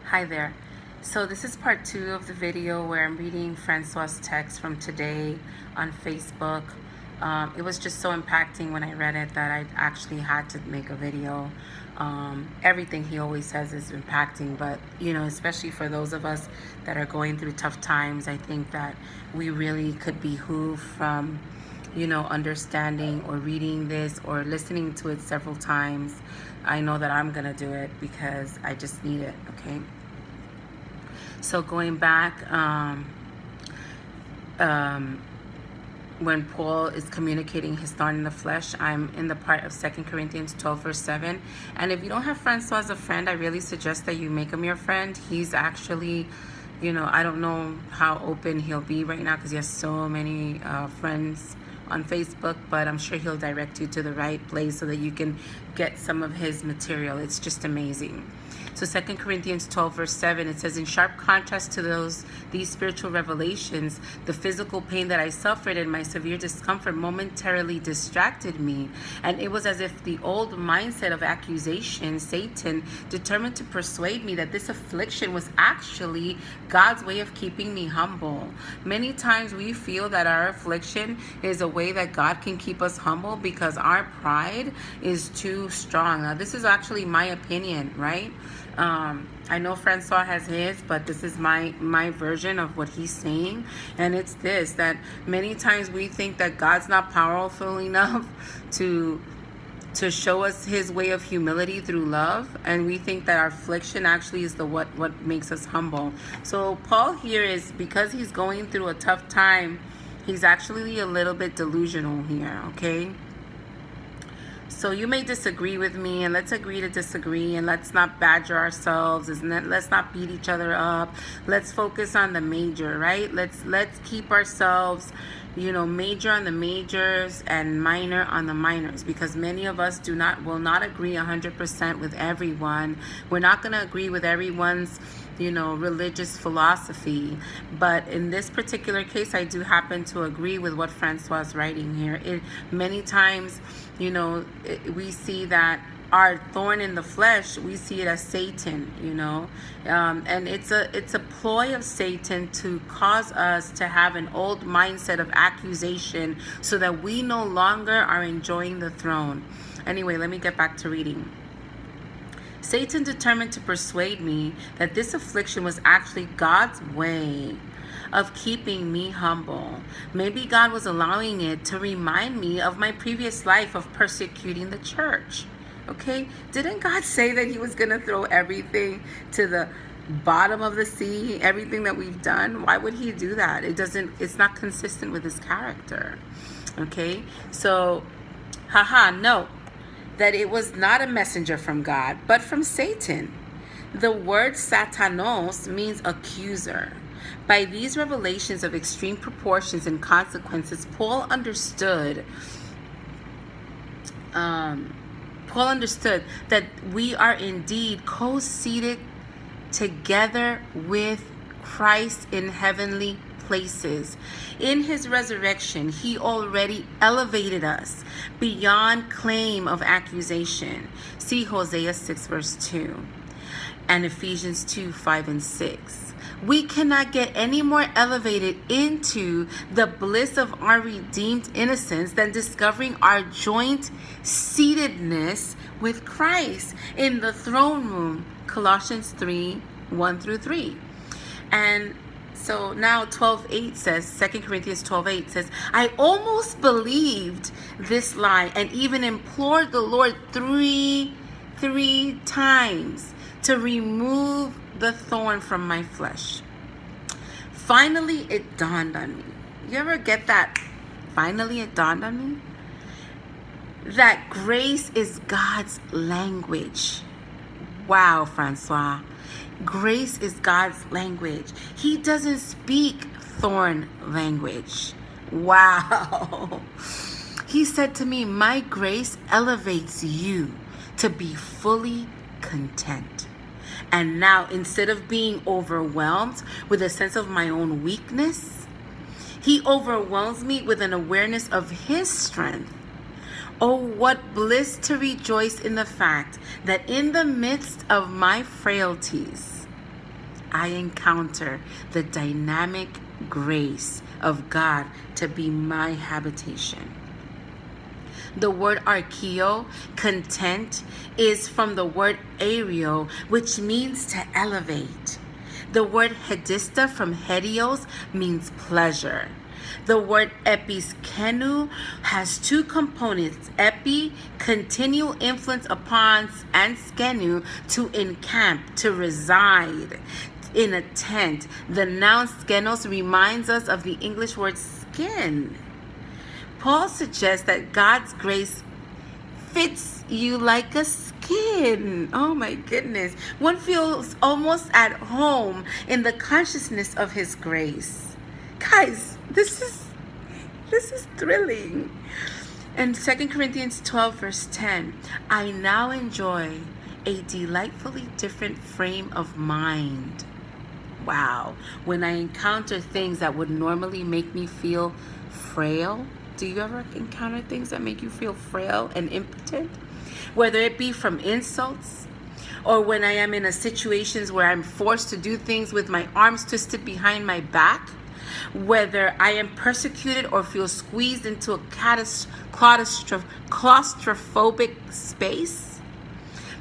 Hi there. So this is part 2 of the video where I'm reading Francois' text from today on Facebook. It was just so impacting when I read it that I actually had to make a video. Everything he always says is impacting, but especially for those of us that are going through tough times, I think that we really could behoove from understanding or reading this or listening to it several times. I know that I'm gonna do it because I just need it. Okay. So going back, when Paul is communicating his thorn in the flesh, I'm in the part of 2 Corinthians 12 verse 7. And if you don't have Francois as a friend, I really suggest that you make him your friend. He's actually, I don't know how open he'll be right now because he has so many friends on Facebook, but I'm sure he'll direct you to the right place so that you can get some of his material. It's just amazing. So 2 Corinthians 12 verse 7, it says, in sharp contrast to these spiritual revelations, the physical pain that I suffered and my severe discomfort momentarily distracted me. And it was as if the old mindset of accusation, Satan, determined to persuade me that this affliction was actually God's way of keeping me humble. Many times we feel that our affliction is a way that God can keep us humble because our pride is too strong. Now, this is actually my opinion, right? I know Francois has his, but this is my version of what he's saying. And it's this, that many times we think that God's not powerful enough to show us his way of humility through love, and we think that our affliction actually is what makes us humble. So Paul here is, because he's going through a tough time, he's actually a little bit delusional here, okay? So you may disagree with me, and let's agree to disagree, and let's not badger ourselves, let's not beat each other up. Let's focus on the major, right? Let's keep ourselves, major on the majors and minor on the minors, because many of us will not agree 100% with everyone. We're not going to agree with everyone's religious philosophy. But in this particular case, I do happen to agree with what Francois is writing here. Many times, we see that our thorn in the flesh, we see it as Satan, and it's a ploy of Satan to cause us to have an old mindset of accusation so that we no longer are enjoying the throne. Anyway, let me get back to reading. Satan determined to persuade me that this affliction was actually God's way of keeping me humble. Maybe God was allowing it to remind me of my previous life of persecuting the church. Okay? Didn't God say that he was going to throw everything to the bottom of the sea, everything that we've done? Why would he do that? It's not consistent with his character. Okay? So, no. That it was not a messenger from God, but from Satan. The word Satanos means accuser. By these revelations of extreme proportions and consequences, Paul understood that we are indeed co-seated together with Christ in heavenly places. In his resurrection, he already elevated us beyond claim of accusation. See Hosea 6 verse 2 and Ephesians 2, 5 and 6. We cannot get any more elevated into the bliss of our redeemed innocence than discovering our joint seatedness with Christ in the throne room. Colossians 3, 1 through 3. And so now 12:8 says, 2 Corinthians 12:8 says, I almost believed this lie and even implored the Lord three times to remove the thorn from my flesh. Finally, it dawned on me. You ever get that? Finally, it dawned on me that grace is God's language. Wow, Francois. Grace is God's language. He doesn't speak thorn language. Wow. He said to me, my grace elevates you to be fully content. And now, instead of being overwhelmed with a sense of my own weakness, he overwhelms me with an awareness of his strength. Oh, what bliss to rejoice in the fact that in the midst of my frailties, I encounter the dynamic grace of God to be my habitation. The word archeo, content, is from the word aereo, which means to elevate. The word hedista from hedios means pleasure. The word episkenu has two components: epi, continual influence upon, and skenu, to encamp, to reside in a tent. The noun skenos reminds us of the English word skin. Paul suggests that God's grace fits you like a skin. Oh my goodness. One feels almost at home in the consciousness of his grace. Guys, this is thrilling. In 2 Corinthians 12 verse 10, I now enjoy a delightfully different frame of mind. Wow. When I encounter things that would normally make me feel frail. Do you ever encounter things that make you feel frail and impotent? Whether it be from insults, or when I am in a situations where I'm forced to do things with my arms twisted behind my back, whether I am persecuted or feel squeezed into a claustrophobic space.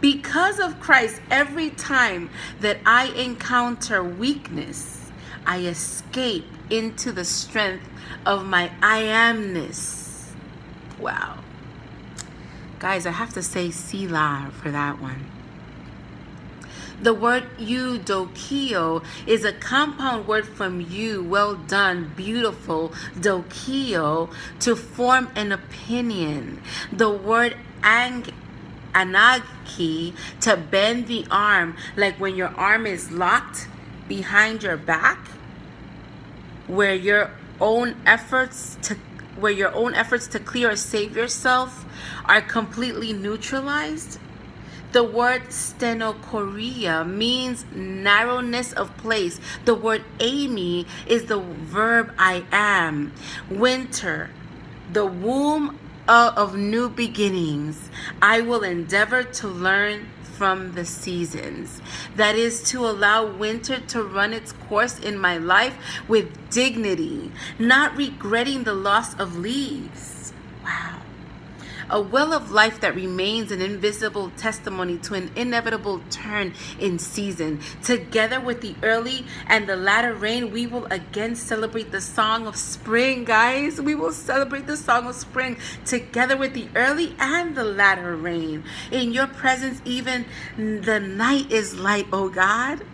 Because of Christ, every time that I encounter weakness, I escape into the strength of my I amness. Wow. Guys, I have to say Selah for that one. The word eudokio is a compound word from you, well done, beautiful, dokio, to form an opinion. The word anagi, to bend the arm, like when your arm is locked behind your back, where your own efforts to clear or save yourself are completely neutralized. The word stenochoria means narrowness of place. The word amy is the verb I am. Winter, the womb of new beginnings. I will endeavor to learn from the seasons. That is to allow winter to run its course in my life with dignity, not regretting the loss of leaves. Wow. A well of life that remains an invisible testimony to an inevitable turn in season. Together with the early and the latter rain, we will again celebrate the song of spring, guys. We will celebrate the song of spring together with the early and the latter rain. In your presence, even the night is light, oh God.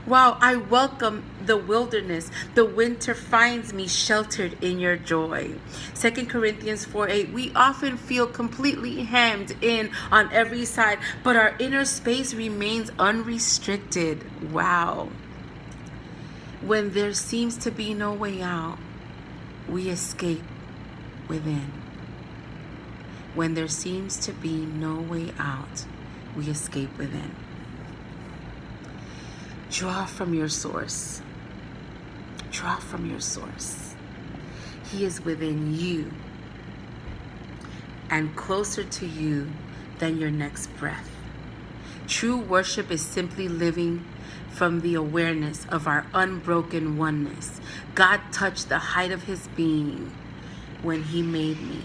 Wow, I welcome the wilderness. The winter finds me sheltered in your joy. 2 Corinthians 4:8, we often feel completely hemmed in on every side, but our inner space remains unrestricted. Wow. When there seems to be no way out, we escape within. When there seems to be no way out, we escape within. Draw from your source. Draw from your source. He is within you and closer to you than your next breath. True worship is simply living from the awareness of our unbroken oneness. God touched the height of his being when he made me.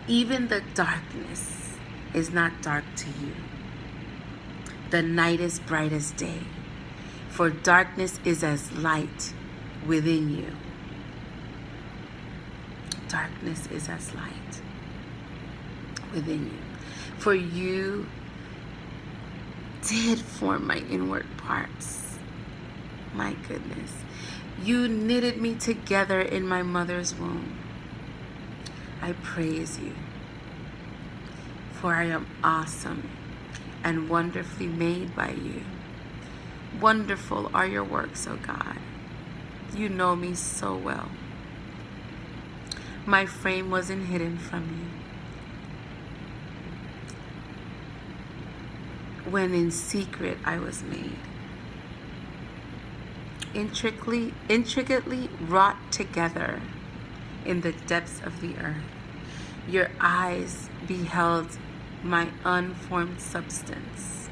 Even the darkness is not dark to you. The night is bright as day. For darkness is as light within you. Darkness is as light within you. For you did form my inward parts. My goodness. You knitted me together in my mother's womb. I praise you. For I am awesome and wonderfully made by you. Wonderful are your works, O God. You know me so well. My frame wasn't hidden from you. When in secret I was made. Intricately wrought together in the depths of the earth. Your eyes beheld my unformed substance.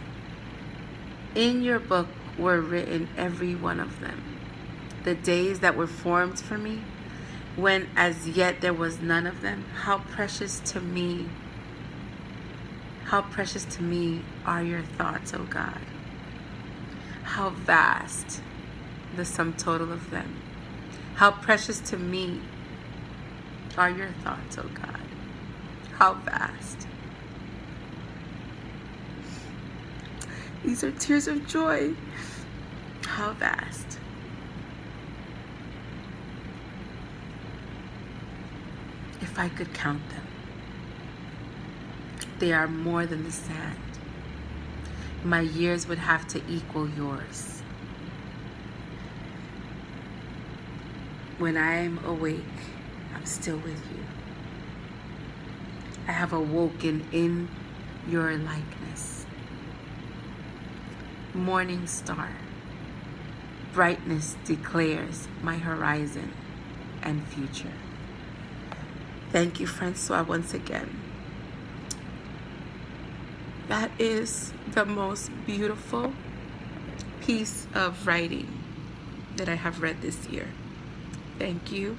In your book were written, every one of them. The days that were formed for me, when as yet there was none of them. How precious to me are your thoughts, O God. How vast the sum total of them. How precious to me are your thoughts, O God. How vast. These are tears of joy. How vast. If I could count them, they are more than the sand. My years would have to equal yours. When I am awake, I'm still with you. I have awoken in your likeness. Morning star, brightness declares my horizon and future. Thank you, Francois, once again. That is the most beautiful piece of writing that I have read this year. Thank you.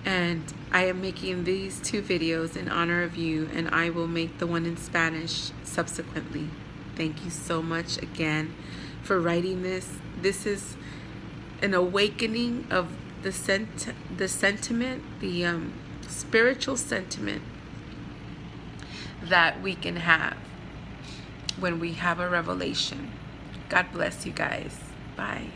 And I am making these 2 videos in honor of you, and I will make the one in Spanish subsequently. Thank you so much again for writing this. This is an awakening of the sentiment, the spiritual sentiment that we can have when we have a revelation. God bless you guys. Bye.